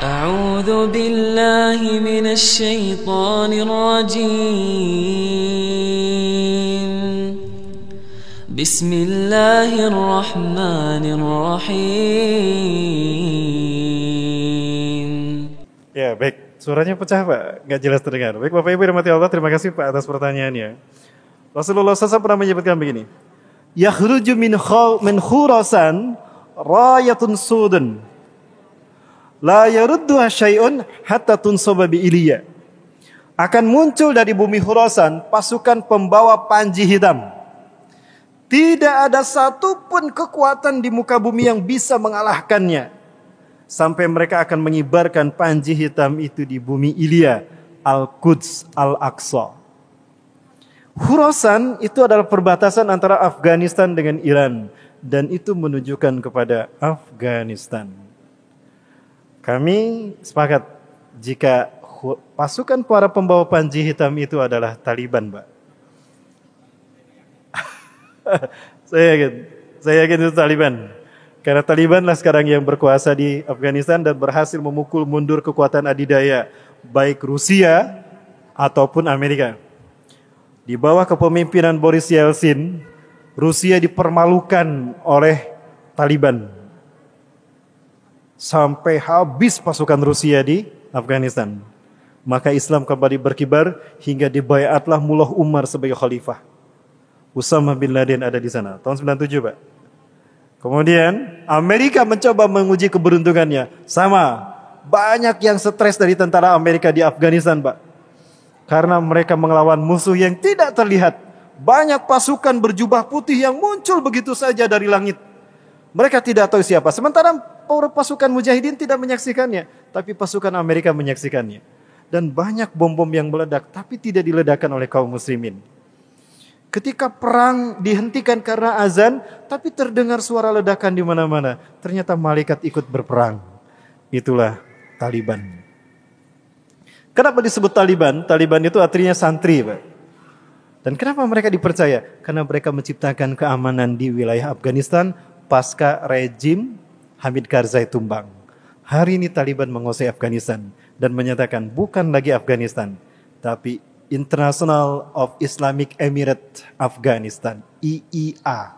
أعوذ بالله من الشيطان الرجيم بسم الله الرحمن الرحيم. Ya baik, suaranya pecah Pak, nggak jelas terdengar. Baik Bapak Ibu dirahmati Allah, terima kasih Pak atas pertanyaannya. Rasulullah SAW pernah menyebutkan begini, yakhruju min Khurasan rayatun sudun la yarudduha syai'un hatta tunsaba bi Iliya. Akan muncul dari bumi Khurasan pasukan pembawa panji hitam. Tidak ada satupun kekuatan di muka bumi yang bisa mengalahkannya. Sampai mereka akan mengibarkan panji hitam itu di bumi Iliya, Al-Quds, Al-Aqsa. Khurasan itu adalah perbatasan antara Afghanistan dengan Iran. Dan itu menunjukkan kepada Afghanistan. Kami sepakat jika pasukan para pembawa panji hitam itu adalah Taliban, Pak. Saya yakin itu Taliban. Karena Talibanlah sekarang yang berkuasa di Afghanistan dan berhasil memukul mundur kekuatan adidaya baik Rusia ataupun Amerika. Di bawah kepemimpinan Boris Yeltsin, Rusia dipermalukan oleh Taliban. Sampai habis pasukan Rusia di Afghanistan. Maka Islam kembali berkibar hingga dibayatlah Mullah Umar sebagai khalifah. Usama bin Laden ada di sana. Tahun 97 Pak. Kemudian Amerika mencoba menguji keberuntungannya. Sama. Banyak yang stres dari tentara Amerika di Afghanistan Pak. Karena mereka melawan musuh yang tidak terlihat. Banyak pasukan berjubah putih yang muncul begitu saja dari langit. Mereka tidak tahu siapa. Sementara pasukan mujahidin tidak menyaksikannya. Tapi pasukan Amerika menyaksikannya. Dan banyak bom-bom yang meledak. Tapi tidak diledakkan oleh kaum muslimin. Ketika perang dihentikan karena azan. Tapi terdengar suara ledakan di mana-mana. Ternyata malaikat ikut berperang. Itulah Taliban. Kenapa disebut Taliban? Taliban itu artinya santri Pak. Dan kenapa mereka dipercaya? Karena mereka menciptakan keamanan di wilayah Afghanistan pasca rejim Hamid Karzai tumbang. Hari ini Taliban menguasai Afghanistan dan menyatakan bukan lagi Afghanistan, tapi International of Islamic Emirate Afghanistan, IIA.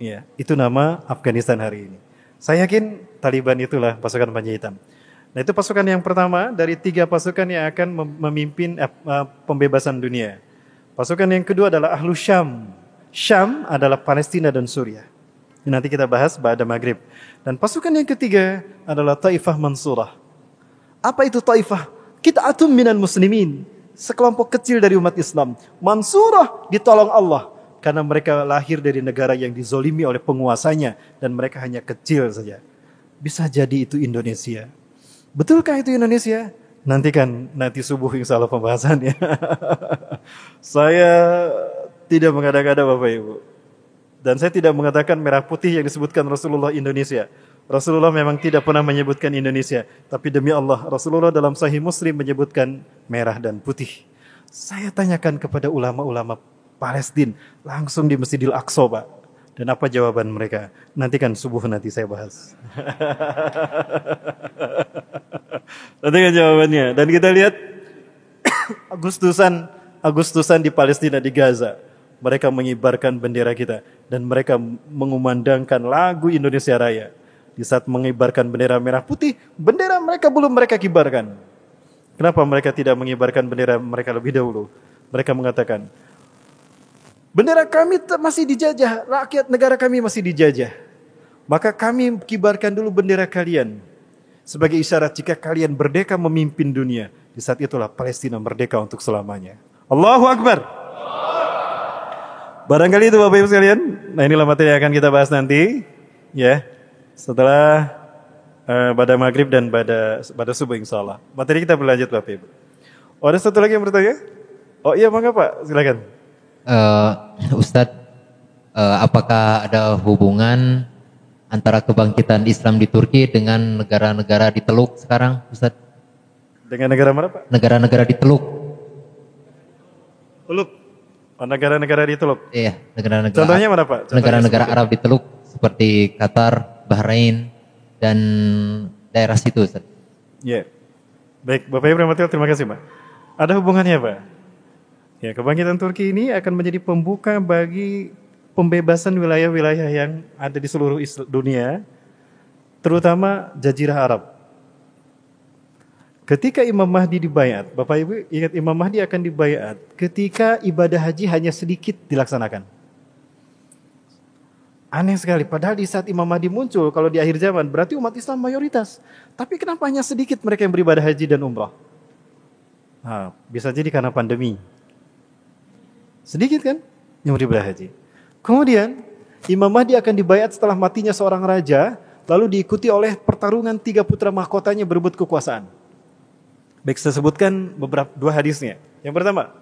Ya, itu nama Afghanistan hari ini. Saya yakin Taliban itulah pasukan panji hitam. Nah, itu pasukan yang pertama dari 3 pasukan yang akan memimpin pembebasan dunia. Pasukan yang kedua adalah Ahlu Syam. Syam adalah Palestina dan Suriah. Nanti kita bahas pada Maghrib. Dan pasukan yang ketiga adalah Taifah Mansurah. Apa itu Taifah? Qit'atun minal muslimin. Sekelompok kecil dari umat Islam. Mansurah ditolong Allah. Karena mereka lahir dari negara yang dizolimi oleh penguasanya. Dan mereka hanya kecil saja. Bisa jadi itu Indonesia. Betulkah itu Indonesia? Nanti subuh insya Allah pembahasannya. Saya tidak mengada-ngada Bapak Ibu. Dan saya tidak mengatakan merah putih yang disebutkan Rasulullah Indonesia. Rasulullah memang tidak pernah menyebutkan Indonesia. Tapi demi Allah, Rasulullah dalam Sahih Muslim menyebutkan merah dan putih. Saya tanyakan kepada ulama-ulama Palestina langsung di Masjidil Aqsa Pak. Dan apa jawaban mereka? Nantikan subuh nanti saya bahas. Nantikan jawabannya. Dan kita lihat Agustusan di Palestina, di Gaza. Mereka mengibarkan bendera kita. Dan mereka mengumandangkan lagu Indonesia Raya. Di saat mengibarkan bendera merah putih, bendera mereka belum mereka kibarkan. Kenapa mereka tidak mengibarkan bendera mereka lebih dahulu? Mereka mengatakan, bendera kami masih dijajah, rakyat negara kami masih dijajah. Maka kami kibarkan dulu bendera kalian. Sebagai isyarat jika kalian merdeka memimpin dunia. Di saat itulah Palestina merdeka untuk selamanya. Allahu Akbar. Barangkali itu Bapak Ibu sekalian. Nah, inilah materi yang akan kita bahas nanti. Ya, setelah pada maghrib dan pada subuh insya Allah. Materi kita berlanjut Bapak Ibu. Oh, ada satu lagi yang bertanya? Oh iya, mangga Pak, silakan. Ustadz, apakah ada hubungan antara kebangkitan Islam di Turki dengan negara-negara di Teluk sekarang, Ustadz? Dengan negara mana Pak? Negara-negara di Teluk. Teluk? Oh, negara-negara di Teluk? Iya, negara-negara. Contohnya mana Pak? Negara-negara Arab di Teluk seperti Qatar, Bahrain, dan daerah situ, Ustaz. Ya. Baik, Bapak Ibu Rahmatullah, terima kasih, Pak. Ada hubungannya, Pak? Ya, kebangkitan Turki ini akan menjadi pembuka bagi pembebasan wilayah-wilayah yang ada di seluruh dunia, terutama Jazirah Arab. Ketika Imam Mahdi dibayat, Bapak Ibu ingat Imam Mahdi akan dibayat ketika ibadah haji hanya sedikit dilaksanakan. Aneh sekali, padahal di saat Imam Mahdi muncul, kalau di akhir zaman, berarti umat Islam mayoritas. Tapi kenapa hanya sedikit mereka yang beribadah haji dan umrah? Nah, bisa jadi karena pandemi. Sedikit kan yang beribadah haji. Kemudian Imam Mahdi akan dibayat setelah matinya seorang raja, lalu diikuti oleh pertarungan 3 putra mahkotanya berebut kekuasaan. Baik, saya sebutkan dua hadisnya. Yang pertama,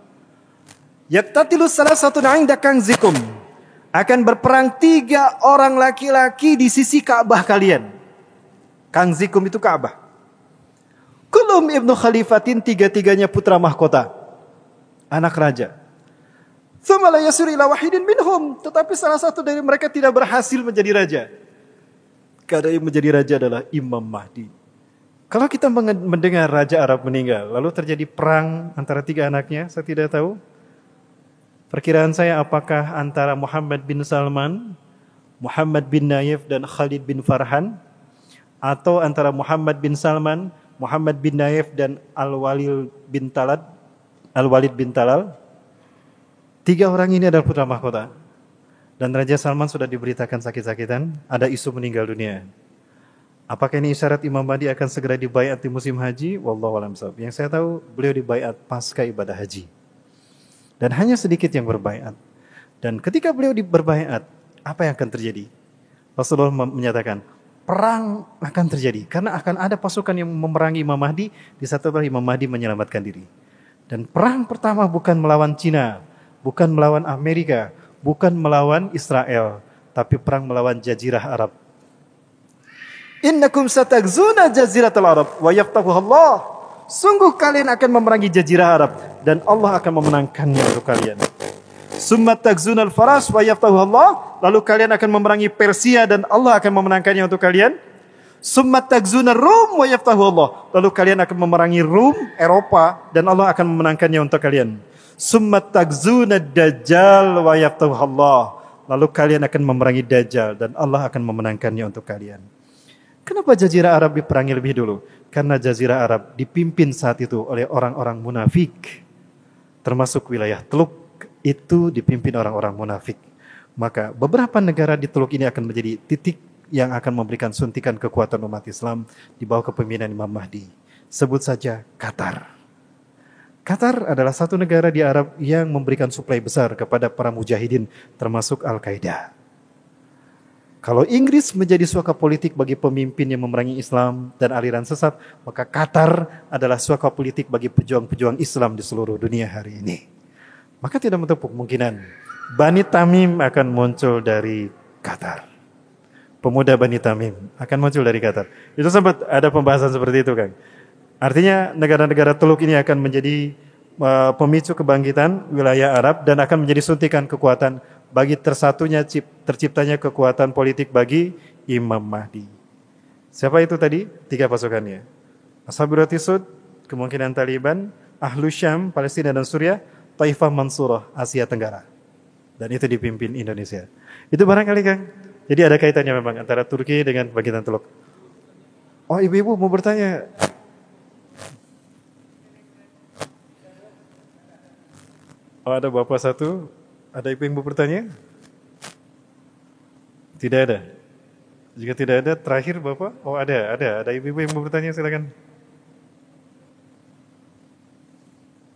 yaktatilus salah satu inda kangzikum, akan berperang 3 orang laki-laki di sisi Ka'bah kalian. Kangzikum itu Ka'bah. Kulum ibnu khalifatin, 3-3-nya putra mahkota, anak raja. Tsumma la yasiru ila wahidin minhum, tetapi salah satu dari mereka tidak berhasil menjadi raja. Karena yang menjadi raja adalah Imam Mahdi. Kalau kita mendengar raja Arab meninggal, lalu terjadi perang antara 3 anaknya, saya tidak tahu. Perkiraan saya apakah antara Muhammad bin Salman, Muhammad bin Nayef dan Khalid bin Farhan, atau antara Muhammad bin Salman, Muhammad bin Nayef dan Al-Walid bin Talal. 3 orang ini adalah putra mahkota. Dan Raja Salman sudah diberitakan sakit-sakitan, ada isu meninggal dunia. Apakah ini isyarat Imam Mahdi akan segera dibayat di musim haji? Wallahu a'lam bishawab. Yang saya tahu, beliau dibayat pasca ibadah haji. Dan hanya sedikit yang berbayat. Dan ketika beliau berbayat, apa yang akan terjadi? Rasulullah menyatakan, perang akan terjadi. Karena akan ada pasukan yang memerangi Imam Mahdi, di saat itu Imam Mahdi menyelamatkan diri. Dan perang pertama bukan melawan Cina, bukan melawan Amerika, bukan melawan Israel, tapi perang melawan Jazirah Arab. Innakum satagzuna jaziratal Arab wa yaftahuha Allah. Sungguh kalian akan memerangi Jazirah Arab dan Allah akan memenangkannya untuk kalian. Summa tagzunal faras wa yaftahuha Allah. Lalu kalian akan memerangi Persia dan Allah akan memenangkannya untuk kalian. Summa tagzunar Rum wa yaftahuha Allah. Lalu kalian akan memerangi Rum, Eropa, dan Allah akan memenangkannya untuk kalian. Summa tagzunad Dajjal wa yaftahuha Allah. Lalu kalian akan memerangi Dajjal dan Allah akan memenangkannya untuk kalian. Kenapa Jazirah Arab diperangi lebih dulu? Karena Jazirah Arab dipimpin saat itu oleh orang-orang munafik. Termasuk wilayah Teluk itu dipimpin orang-orang munafik. Maka beberapa negara di Teluk ini akan menjadi titik yang akan memberikan suntikan kekuatan umat Islam di bawah kepemimpinan Imam Mahdi. Sebut saja Qatar. Qatar adalah satu negara di Arab yang memberikan suplai besar kepada para mujahidin termasuk Al-Qaeda. Kalau Inggris menjadi suaka politik bagi pemimpin yang memerangi Islam dan aliran sesat, maka Qatar adalah suaka politik bagi pejuang-pejuang Islam di seluruh dunia hari ini. Maka tidak menutup kemungkinan Bani Tamim akan muncul dari Qatar. Pemuda Bani Tamim akan muncul dari Qatar. Itu sempat ada pembahasan seperti itu, Kang. Artinya negara-negara Teluk ini akan menjadi pemicu kebangkitan wilayah Arab dan akan menjadi suntikan kekuatan bagi terciptanya kekuatan politik bagi Imam Mahdi. Siapa itu tadi? 3 pasukannya. Ashabul Sud, kemungkinan Taliban, Ahlu Syam, Palestina dan Suriah, Taifah Mansurah, Asia Tenggara. Dan itu dipimpin Indonesia. Itu barangkali, Kang. Jadi ada kaitannya memang antara Turki dengan kebangkitan Teluk. Oh, ibu-ibu mau bertanya. Oh, ada bapak satu. Ada ibu yang mau bertanya? Tidak ada. Jika tidak ada, terakhir bapak. Oh, ada. Ada ibu-ibu yang mau bertanya, silakan.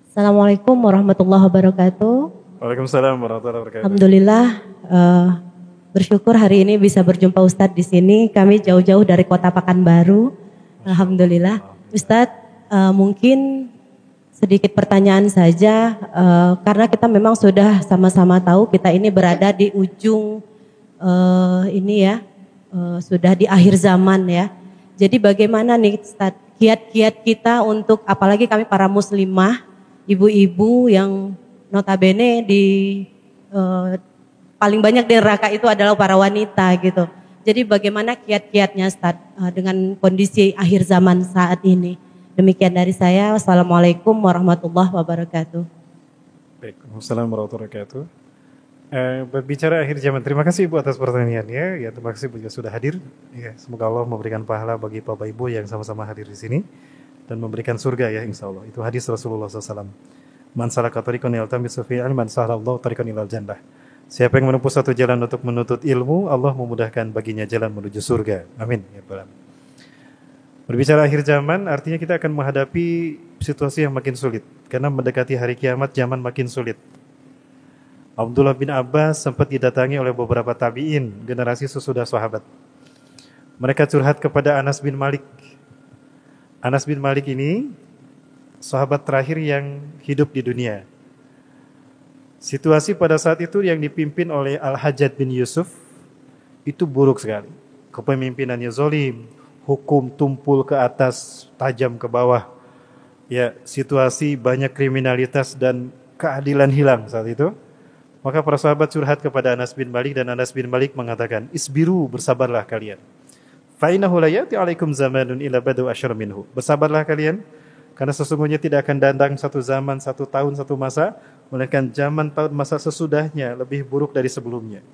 Assalamualaikum warahmatullahi wabarakatuh. Waalaikumsalam warahmatullahi wabarakatuh. Alhamdulillah, bersyukur hari ini bisa berjumpa Ustadz di sini. Kami jauh-jauh dari kota Pekanbaru. Alhamdulillah. Ustadz, mungkin sedikit pertanyaan saja, karena kita memang sudah sama-sama tahu kita ini berada di ujung sudah di akhir zaman ya. Jadi bagaimana nih Ustadz, kiat-kiat kita untuk, apalagi kami para muslimah, ibu-ibu yang notabene paling banyak di neraka itu adalah para wanita gitu. Jadi bagaimana kiat-kiatnya Ustaz dengan kondisi akhir zaman saat ini? Demikian dari saya. Wassalamualaikum warahmatullahi wabarakatuh. Baik, Assalamualaikum warahmatullahi wabarakatuh. Berbicara akhir zaman, terima kasih Ibu atas pertanyaannya. Ya, terima kasih Ibu juga sudah hadir. Ya, semoga Allah memberikan pahala bagi Bapak Ibu yang sama-sama hadir di sini dan memberikan surga ya, insya Allah. Itu hadis Rasulullah SAW. Man salaka tariqan yaltamisu fihi ilman sahalallahu tariqan ilal jannah. Siapa yang menempuh satu jalan untuk menuntut ilmu, Allah memudahkan baginya jalan menuju surga. Amin. Ya Tuhan. Berbicara akhir zaman, artinya kita akan menghadapi situasi yang makin sulit. Karena mendekati hari kiamat, zaman makin sulit. Abdullah bin Abbas sempat didatangi oleh beberapa tabi'in, generasi sesudah sahabat. Mereka curhat kepada Anas bin Malik. Anas bin Malik ini sahabat terakhir yang hidup di dunia. Situasi pada saat itu yang dipimpin oleh Al-Hajjaj bin Yusuf itu buruk sekali. Kepemimpinannya zalim, hukum tumpul ke atas, tajam ke bawah. Ya, situasi banyak kriminalitas dan keadilan hilang saat itu. Maka para sahabat curhat kepada Anas bin Malik dan Anas bin Malik mengatakan, "Isbiru, bersabarlah kalian. Fa innahu la ya'ti 'alaikum zamanun illa badu asyra minhu." Bersabarlah kalian karena sesungguhnya tidak akan datang satu zaman, satu tahun, satu masa, melainkan zaman tahun masa sesudahnya lebih buruk dari sebelumnya.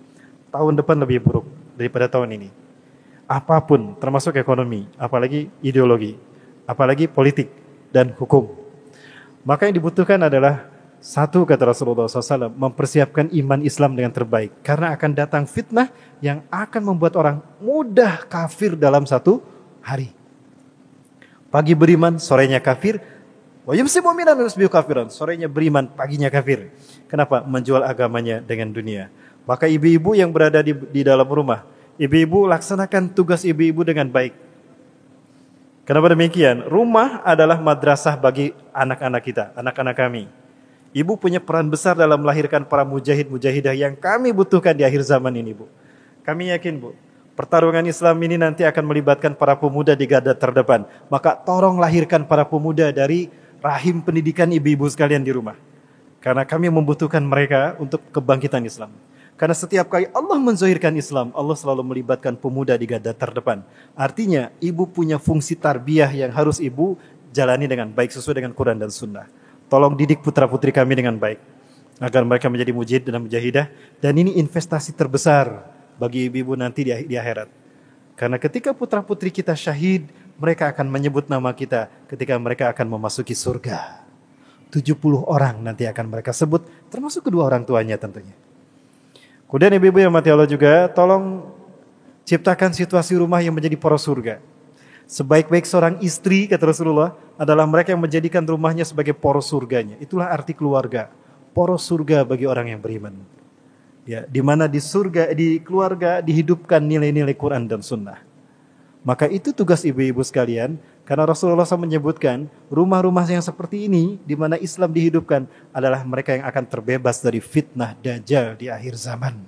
Tahun depan lebih buruk daripada tahun ini. Apapun, termasuk ekonomi, apalagi ideologi, apalagi politik dan hukum. Maka yang dibutuhkan adalah satu, kata Rasulullah SAW, mempersiapkan iman Islam dengan terbaik. Karena akan datang fitnah yang akan membuat orang mudah kafir dalam satu hari. Pagi beriman, sorenya kafir. Wa yumsi mu'minan wa yusbihu kafiran. Sorenya beriman, paginya kafir. Kenapa? Menjual agamanya dengan dunia. Maka ibu-ibu yang berada di dalam rumah, ibu-ibu laksanakan tugas ibu-ibu dengan baik. Kenapa demikian? Rumah adalah madrasah bagi anak-anak kita, anak-anak kami. Ibu punya peran besar dalam melahirkan para mujahid-mujahidah yang kami butuhkan di akhir zaman ini, Bu. Kami yakin, Bu, pertarungan Islam ini nanti akan melibatkan para pemuda di garda terdepan. Maka tolong lahirkan para pemuda dari rahim pendidikan ibu-ibu sekalian di rumah. Karena kami membutuhkan mereka untuk kebangkitan Islam. Karena setiap kali Allah menzahirkan Islam, Allah selalu melibatkan pemuda di garda terdepan. Artinya, ibu punya fungsi tarbiyah yang harus ibu jalani dengan baik sesuai dengan Quran dan Sunnah. Tolong didik putra-putri kami dengan baik, agar mereka menjadi mujahid dan mujahidah. Dan ini investasi terbesar bagi ibu-ibu nanti di akhirat. Karena ketika putra-putri kita syahid, mereka akan menyebut nama kita ketika mereka akan memasuki surga. 70 orang nanti akan mereka sebut, termasuk kedua orang tuanya tentunya. Kemudian ibu-ibu yang mati Allah juga, tolong ciptakan situasi rumah yang menjadi poros surga. Sebaik-baik seorang istri, kata Rasulullah, adalah mereka yang menjadikan rumahnya sebagai poros surganya. Itulah arti keluarga. Poros surga bagi orang yang beriman. Ya, di mana di surga, di keluarga dihidupkan nilai-nilai Quran dan Sunnah. Maka itu tugas ibu-ibu sekalian, karena Rasulullah SAW menyebutkan rumah-rumah yang seperti ini, di mana Islam dihidupkan, adalah mereka yang akan terbebas dari fitnah Dajjal di akhir zaman.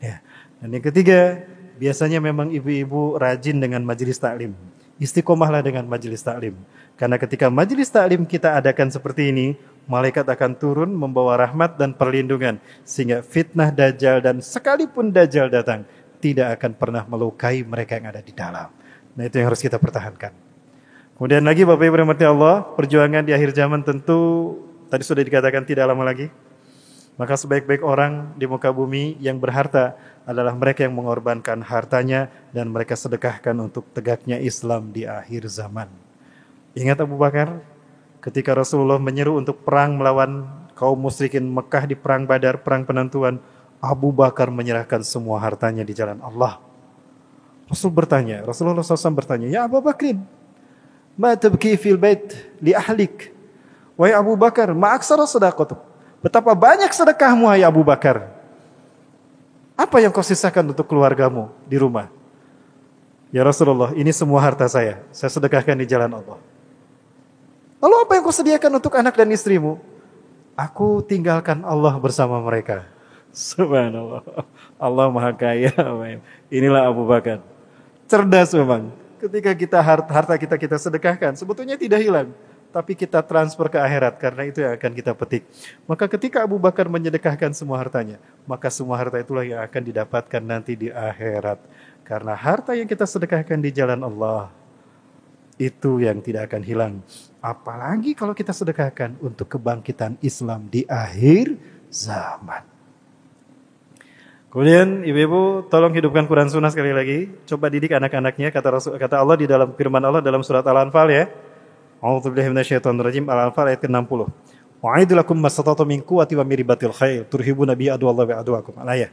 Ya. Dan yang ketiga, biasanya memang ibu-ibu rajin dengan majelis taklim. Istiqomahlah dengan majelis taklim. Karena ketika majelis taklim kita adakan seperti ini, malaikat akan turun membawa rahmat dan perlindungan. Sehingga fitnah Dajjal dan sekalipun Dajjal datang, tidak akan pernah melukai mereka yang ada di dalam. Nah, itu yang harus kita pertahankan. Kemudian lagi Bapak Ibu rahmati Allah, perjuangan di akhir zaman tentu tadi sudah dikatakan tidak lama lagi. Maka sebaik-baik orang di muka bumi yang berharta adalah mereka yang mengorbankan hartanya dan mereka sedekahkan untuk tegaknya Islam di akhir zaman. Ingat Abu Bakar ketika Rasulullah menyeru untuk perang melawan kaum musyrikin Mekah di perang Badar, perang penentuan, Abu Bakar menyerahkan semua hartanya di jalan Allah. Rasulullah SAW bertanya, "Ya Abu Bakrin, ma tabki fil bait li ahlik?" Wahai Abu Bakar, ma aksara sedaqatuk? Betapa banyak sedekahmu, hai Abu Bakar. Apa yang kau sisakan untuk keluargamu di rumah? Ya Rasulullah, ini semua harta saya sedekahkan di jalan Allah. Lalu apa yang kau sediakan untuk anak dan istrimu? Aku tinggalkan Allah bersama mereka. Subhanallah, Allah Maha Kaya. Inilah Abu Bakar. Cerdas memang. Ketika kita harta kita sedekahkan, sebetulnya tidak hilang, tapi kita transfer ke akhirat karena itu yang akan kita petik. Maka ketika Abu Bakar menyedekahkan semua hartanya, maka semua harta itulah yang akan didapatkan nanti di akhirat. Karena harta yang kita sedekahkan di jalan Allah itu yang tidak akan hilang. Apalagi kalau kita sedekahkan untuk kebangkitan Islam di akhir zaman. Kemudian ibu-ibu tolong hidupkan Quran Sunnah sekali lagi. Coba didik anak-anaknya, kata Allah di dalam firman Allah dalam surat Al-Anfal ya. A'udzubillahi minasyaitonirrajim, Al-Anfal ayat ke-60. Wa'idhu lakum mastata'tum min quwwati wa min ribatil khail turhibuna bi aduwallahi wa aduwakum. Al-ayah.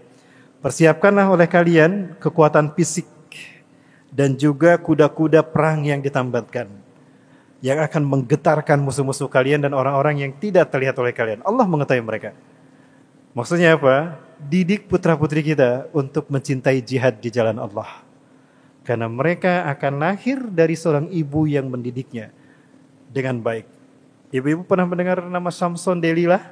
Persiapkanlah oleh kalian kekuatan fisik dan juga kuda-kuda perang yang ditambatkan yang akan menggetarkan musuh-musuh kalian dan orang-orang yang tidak terlihat oleh kalian. Allah mengetahui mereka. Maksudnya apa? Didik putra-putri kita untuk mencintai jihad di jalan Allah. Karena mereka akan lahir dari seorang ibu yang mendidiknya dengan baik. Ibu-ibu pernah mendengar nama Samson Delilah?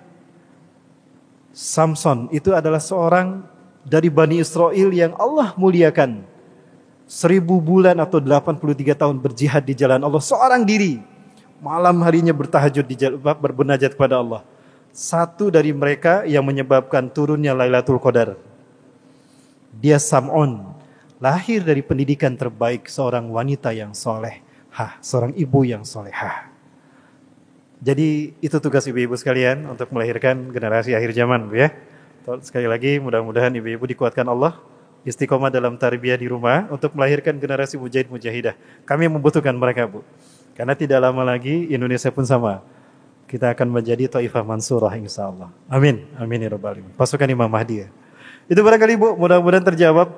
Samson itu adalah seorang dari Bani Israel yang Allah muliakan. 1000 bulan atau 83 tahun berjihad di jalan Allah seorang diri. Malam harinya bertahajud berbunajat kepada Allah. Satu dari mereka yang menyebabkan turunnya Lailatul Qadar. Dia Sam'un, lahir dari pendidikan terbaik seorang wanita yang solehah, seorang ibu yang solehah. Jadi itu tugas ibu-ibu sekalian untuk melahirkan generasi akhir zaman, Bu ya. Sekali lagi mudah-mudahan ibu-ibu dikuatkan Allah, istiqomah dalam tarbiyah di rumah untuk melahirkan generasi mujahid mujahidah. Kami membutuhkan mereka, Bu. Karena tidak lama lagi Indonesia pun sama. Kita akan menjadi Taifah Mansurah insya Allah. Amin. Amin ya rabbal alamin. Pasukan Imam Mahdi ya. Itu barangkali Bu, mudah-mudahan terjawab.